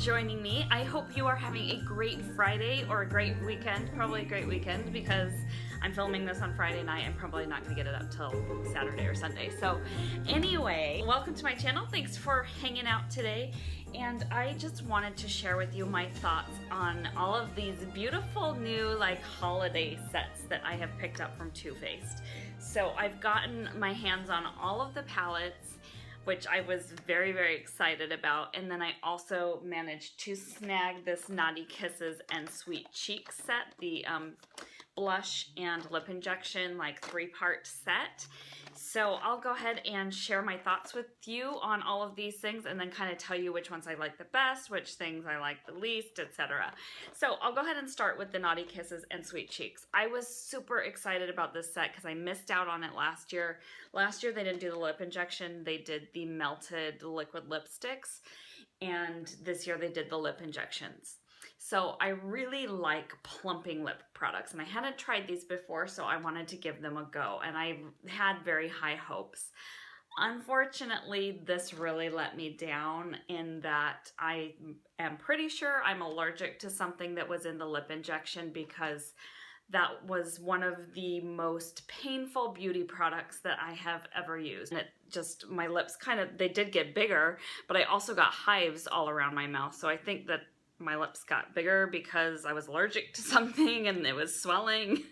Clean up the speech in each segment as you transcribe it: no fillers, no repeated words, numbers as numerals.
joining me. I hope you are having a great Friday or a great weekend, probably a great weekend because I'm filming this on Friday night. I'm probably not going to get it up till Saturday or Sunday. So anyway, welcome to my channel. Thanks for hanging out today. And I just wanted to share with you my thoughts on all of these beautiful new holiday sets that I have picked up from Too Faced. So I've gotten my hands on all of the palettes, which I was very, very excited about. And then I also managed to snag this Naughty Kisses and Sweet Cheeks set, the blush and lip injection, 3-part set. So I'll go ahead and share my thoughts with you on all of these things and then kind of tell you which ones I like the best, which things I like the least, etc. So I'll go ahead and start with the Naughty Kisses and Sweet Cheeks. I was super excited about this set because I missed out on it last year. Last year they didn't do the lip injection, they did the melted liquid lipsticks, and this year they did the lip injections. So I really like plumping lip products, and I hadn't tried these before, so I wanted to give them a go, and I had very high hopes. Unfortunately, this really let me down in that I am pretty sure I'm allergic to something that was in the lip injection, because that was one of the most painful beauty products that I have ever used. And it just, my lips they did get bigger, but I also got hives all around my mouth, so I think that my lips got bigger because I was allergic to something and it was swelling.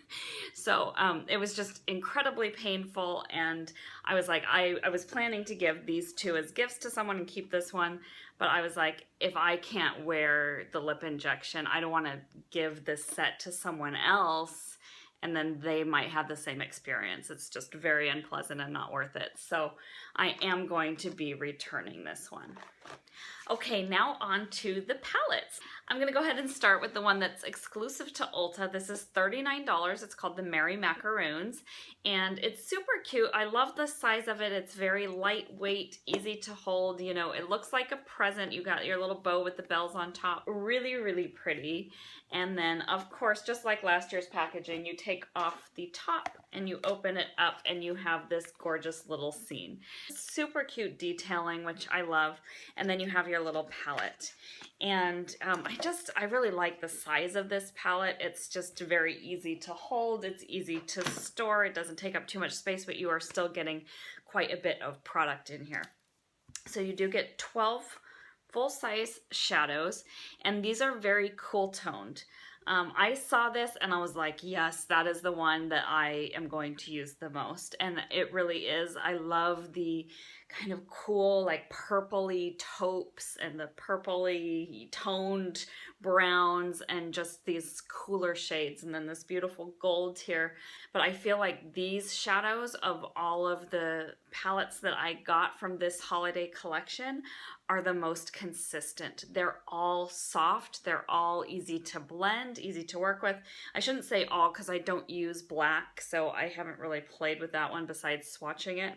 So it was just incredibly painful, and I was like, I was planning to give these two as gifts to someone and keep this one, but I was like, if I can't wear the lip injection, I don't want to give this set to someone else and then they might have the same experience. It's just very unpleasant and not worth it. So I am going to be returning this one. Okay, now on to the palettes. I'm gonna go ahead and start with the one that's exclusive to Ulta. This is $39. It's called the Merry Macarons, and it's super cute. I love the size of it. It's very lightweight, easy to hold. You know, it looks like a present. You got your little bow with the bells on top. Really, really pretty. And then, of course, just like last year's packaging, you take off the top and you open it up and you have this gorgeous little scene. Super cute detailing, which I love. And then you have your little palette. And I really like the size of this palette. It's just very easy to hold. It's easy to store. It doesn't take up too much space, but you are still getting quite a bit of product in here. So you do get 12 full-size shadows, and these are very cool toned. I saw this and I was like, yes, that is the one that I am going to use the most, and it really is. I love the kind of cool purpley taupes and the purpley toned browns and just these cooler shades, and then this beautiful gold here. But I feel like these shadows of all of the palettes that I got from this holiday collection are the most consistent. They're all soft, they're all easy to blend, easy to work with. I shouldn't say all because I don't use black, so I haven't really played with that one besides swatching it.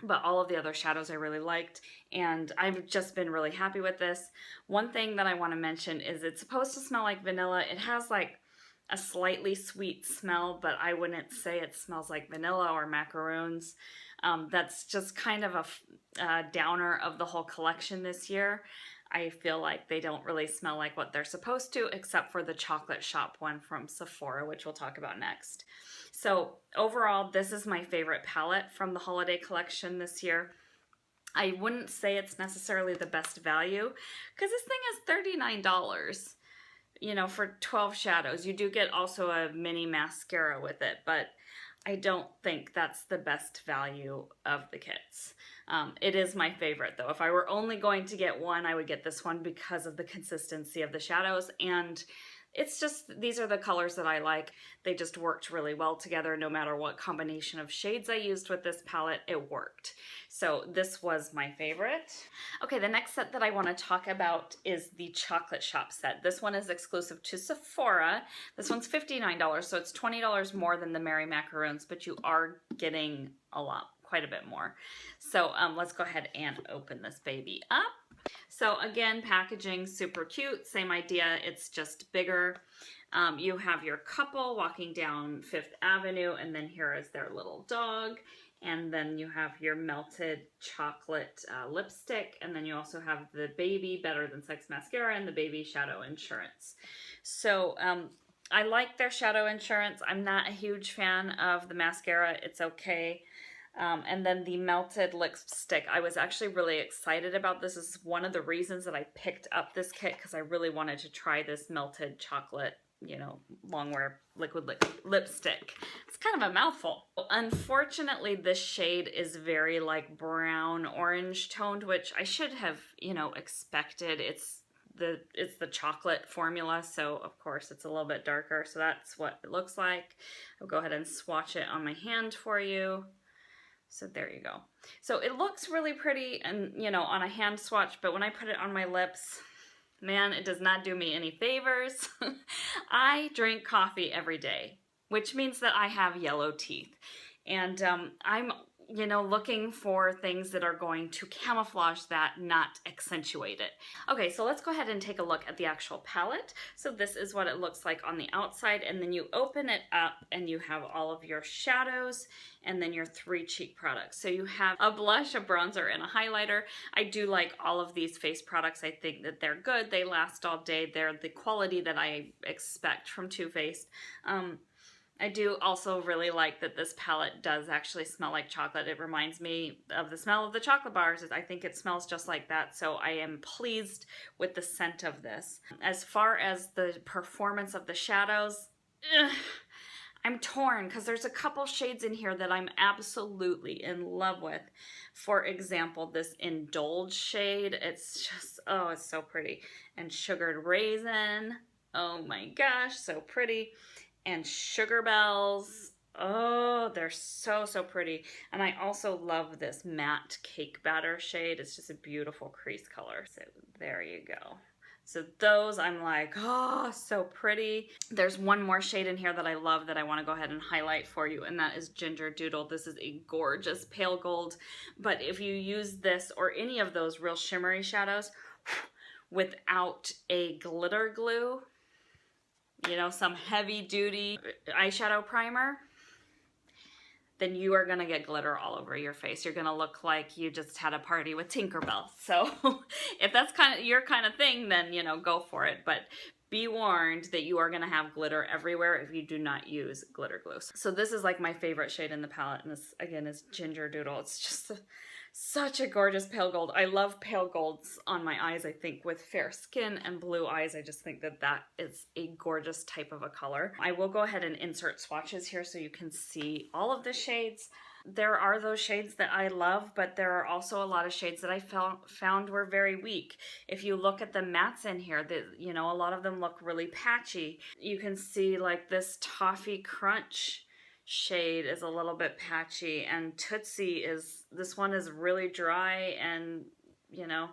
But all of the other shadows I really liked, and I've just been really happy with this. One thing that I want to mention is it's supposed to smell like vanilla. It has a slightly sweet smell, but I wouldn't say it smells like vanilla or macarons. That's just kind of a downer of the whole collection this year. I feel like they don't really smell like what they're supposed to, except for the chocolate shop one from Sephora, which we'll talk about next. So overall, this is my favorite palette from the holiday collection this year. I wouldn't say it's necessarily the best value because this thing is $39, you know, for 12 shadows. You do get also a mini mascara with it, but I don't think that's the best value of the kits. It is my favorite though. If I were only going to get one, I would get this one because of the consistency of the shadows, and it's just, these are the colors that I like. They just worked really well together. No matter what combination of shades I used with this palette, it worked. So this was my favorite. Okay, the next set that I want to talk about is the Chocolate Shop set. This one is exclusive to Sephora. This one's $59, so it's $20 more than the Merry Macarons, but you are getting quite a bit more. So let's go ahead and open this baby up. So again, packaging super cute, same idea, it's just bigger. You have your couple walking down Fifth Avenue, and then here is their little dog. And then you have your melted chocolate lipstick, and then you also have the Baby Better Than Sex mascara and the Baby Shadow Insurance. So I like their Shadow Insurance. I'm not a huge fan of the mascara. It's okay. And then the melted lipstick, I was actually really excited about this. This is one of the reasons that I picked up this kit, because I really wanted to try this melted chocolate, you know, longwear liquid lipstick. It's kind of a mouthful. Unfortunately, this shade is very like brown orange toned, which I should have, you know, expected. It's the chocolate formula, so of course it's a little bit darker. So that's what it looks like. I'll go ahead and swatch it on my hand for you. So there you go. So it looks really pretty and, you know, on a hand swatch, but when I put it on my lips, man, it does not do me any favors. I drink coffee every day, which means that I have yellow teeth. And I'm, you know, looking for things that are going to camouflage that, not accentuate it. Okay, so let's go ahead and take a look at the actual palette. So this is what it looks like on the outside, and then you open it up and you have all of your shadows and then your 3 cheek products. So you have a blush, a bronzer, and a highlighter. I do like all of these face products. I think that they're good. They last all day. They're the quality that I expect from Too Faced. I do also really like that this palette does actually smell like chocolate. It reminds me of the smell of the chocolate bars. I think it smells just like that, so I am pleased with the scent of this. As far as the performance of the shadows, I'm torn because there's a couple shades in here that I'm absolutely in love with. For example, this Indulge shade, it's just, oh, it's so pretty. And Sugared Raisin, oh my gosh, so pretty. And Sugar Bells, oh, they're so, so pretty. And I also love this matte cake batter shade. It's just a beautiful crease color. So there you go. So those, I'm like, oh, so pretty. There's one more shade in here that I love that I want to go ahead and highlight for you, and that is Ginger Doodle. This is a gorgeous pale gold, but if you use this or any of those real shimmery shadows without a glitter glue, you know, some heavy duty eyeshadow primer, then you are gonna get glitter all over your face. You're gonna look like you just had a party with Tinkerbell. So if that's kind of your kind of thing, then, you know, go for it. But be warned that you are gonna have glitter everywhere if you do not use glitter glue. So this is like my favorite shade in the palette, and this again is Ginger Doodle. It's just such a gorgeous pale gold. I love pale golds on my eyes. I think with fair skin and blue eyes, I just think that that is a gorgeous type of a color. I will go ahead and insert swatches here so you can see all of the shades. There are those shades that I love, but there are also a lot of shades that I found were very weak. If you look at the mattes in here, you know, a lot of them look really patchy. You can see like this Toffee Crunch shade is a little bit patchy, and Tootsie is, this one is really dry and, you know,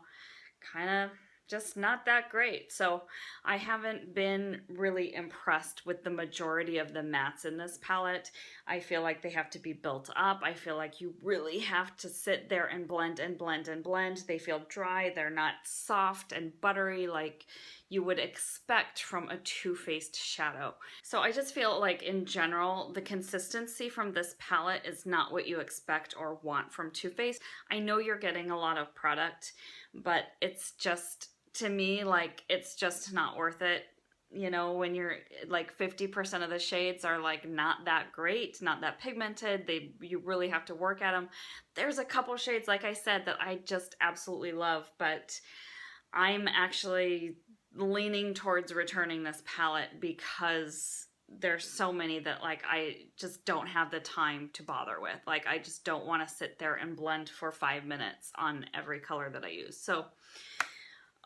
kind of just not that great. So I haven't been really impressed with the majority of the mattes in this palette. I feel like they have to be built up. I feel like you really have to sit there and blend and blend and blend. They feel dry. They're not soft and buttery like you would expect from a Too Faced shadow. So I just feel like in general, the consistency from this palette is not what you expect or want from Too Faced. I know you're getting a lot of product, but it's just, to me, like, it's just not worth it. You know, when you're like 50% of the shades are like not that great, not that pigmented, you really have to work at them. There's a couple shades, like I said, that I just absolutely love, but I'm actually leaning towards returning this palette because there's so many that like I just don't have the time to bother with. Like, I just don't want to sit there and blend for 5 minutes on every color that I use. So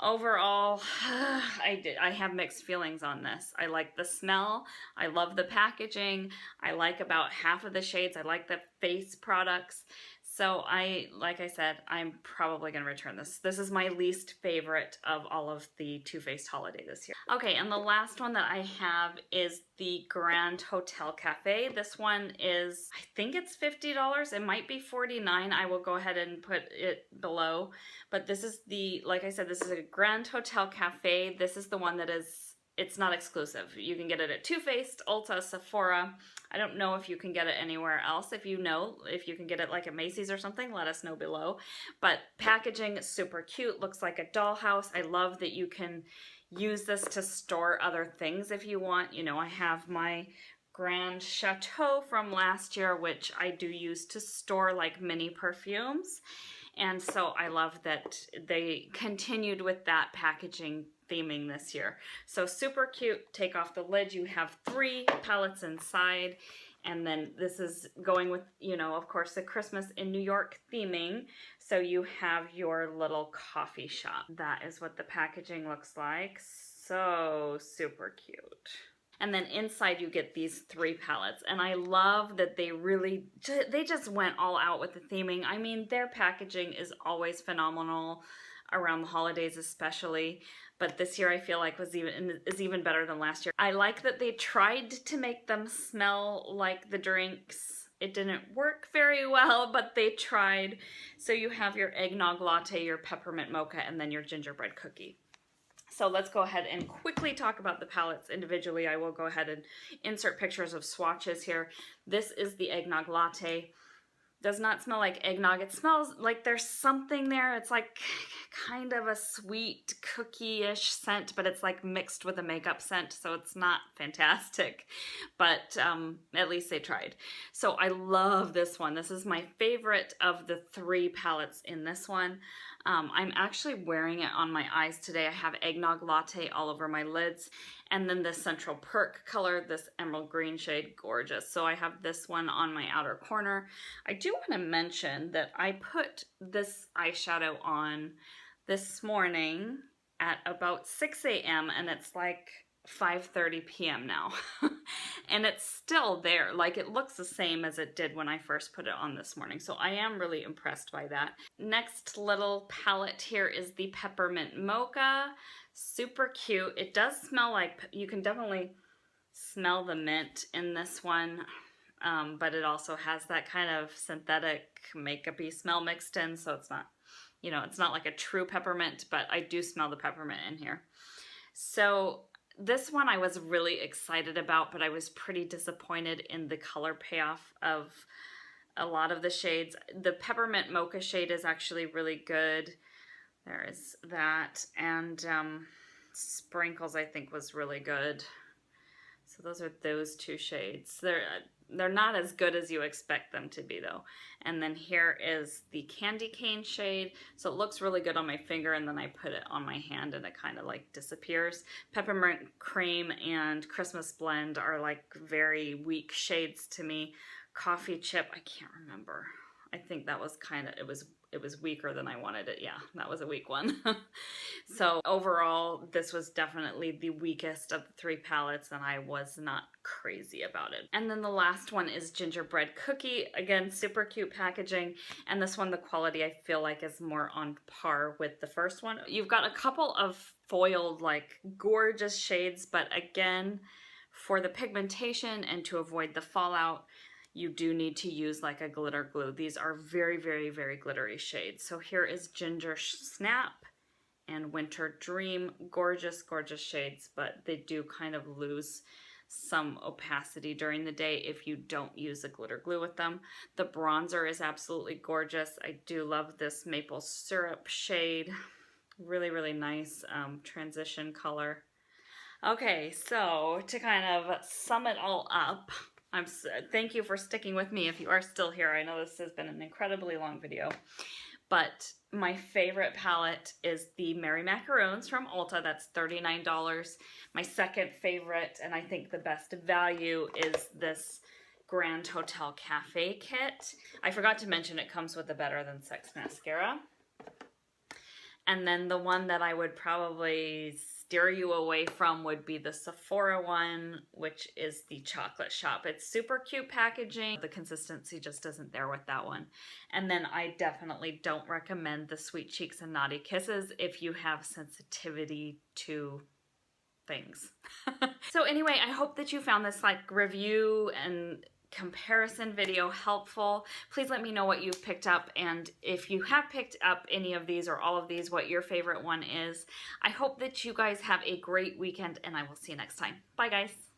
overall, I have mixed feelings on this. I like the smell. I love the packaging. I like about half of the shades. I like the face products. So like I said, I'm probably going to return this. This is my least favorite of all of the Too Faced holiday this year. Okay, and the last one that I have is the Grande Hotel Cafe. This one is, I think it's $50. It might be $49. I will go ahead and put it below. But this is the, like I said, this is a Grande Hotel Cafe. This is the one that is it's not exclusive. You can get it at Too Faced, Ulta, Sephora. I don't know if you can get it anywhere else. If you know, if you can get it like at Macy's or something, let us know below. But packaging is super cute, looks like a dollhouse. I love that you can use this to store other things if you want. You know, I have my Grande Chateau from last year, which I do use to store like mini perfumes. And so I love that they continued with that packaging theming this year. So super cute. Take off the lid. You have 3 palettes inside. And then this is going with, you know, of course, the Christmas in New York theming. So you have your little coffee shop. That is what the packaging looks like. So super cute. And then inside you get these 3 palettes. And I love that they just went all out with the theming. I mean, their packaging is always phenomenal around the holidays especially. But this year I feel like is even better than last year. I like that they tried to make them smell like the drinks. It didn't work very well, but they tried. So you have your eggnog latte, your peppermint mocha, and then your gingerbread cookie. So let's go ahead and quickly talk about the palettes individually. I will go ahead and insert pictures of swatches here. This is the eggnog latte. Does not smell like eggnog. It smells like there's something there. It's like kind of a sweet cookie-ish scent, but it's like mixed with a makeup scent, so it's not fantastic. But at least they tried. So I love this one. This is my favorite of the 3 palettes in this one. I'm actually wearing it on my eyes today. I have eggnog latte all over my lids. And then this Central Perk color, this emerald green shade, gorgeous. So I have this one on my outer corner. I do want to mention that I put this eyeshadow on this morning at about 6 a.m. and it's like 5:30 p.m. now. And it's still there. Like, it looks the same as it did when I first put it on this morning. So I am really impressed by that. Next little palette here is the Peppermint Mocha. Super cute. It does smell like, you can definitely smell the mint in this one. But it also has that kind of synthetic makeup-y smell mixed in. So it's not, you know, it's not like a true peppermint, but I do smell the peppermint in here. So this one I was really excited about, but I was pretty disappointed in the color payoff of a lot of the shades. The Peppermint Mocha shade is actually really good. There is that. And Sprinkles, I think, was really good. So those are those 2 shades. They're not as good as you expect them to be, though. And then here is the Candy Cane shade. So it looks really good on my finger, and then I put it on my hand and it kind of like disappears. Peppermint Cream and Christmas Blend are like very weak shades to me. Coffee Chip, I can't remember. I think that was kind of, it was weaker than I wanted it. Yeah, that was a weak one. So overall, this was definitely the weakest of the 3 palettes, and I was not crazy about it. And then the last one is Gingerbread Cookie. Again, super cute packaging. And this one, the quality I feel like is more on par with the first one. You've got a couple of foiled, like, gorgeous shades, but again, for the pigmentation and to avoid the fallout, you do need to use like a glitter glue. These are very, very, very glittery shades. So here is Ginger Snap and Winter Dream. Gorgeous, gorgeous shades, but they do kind of lose some opacity during the day if you don't use a glitter glue with them. The bronzer is absolutely gorgeous. I do love this maple syrup shade. Really, really nice transition color. Okay, so to kind of sum it all up, thank you for sticking with me if you are still here. I know this has been an incredibly long video, but my favorite palette is the Merry Macarons from Ulta. That's $39. My second favorite, and I think the best value, is this Grand Hotel Cafe kit. I forgot to mention it comes with a Better Than Sex mascara. And then the one that I would probably steer you away from would be the Sephora one, which is the Chocolate Shop. It's super cute packaging. The consistency just isn't there with that one. And then I definitely don't recommend the Sweet Cheeks and Naughty Kisses if you have sensitivity to things. So anyway, I hope that you found this like review and comparison video helpful. Please let me know what you've picked up, and if you have picked up any of these or all of these, what your favorite one is. I hope that you guys have a great weekend, and I will see you next time. Bye, guys.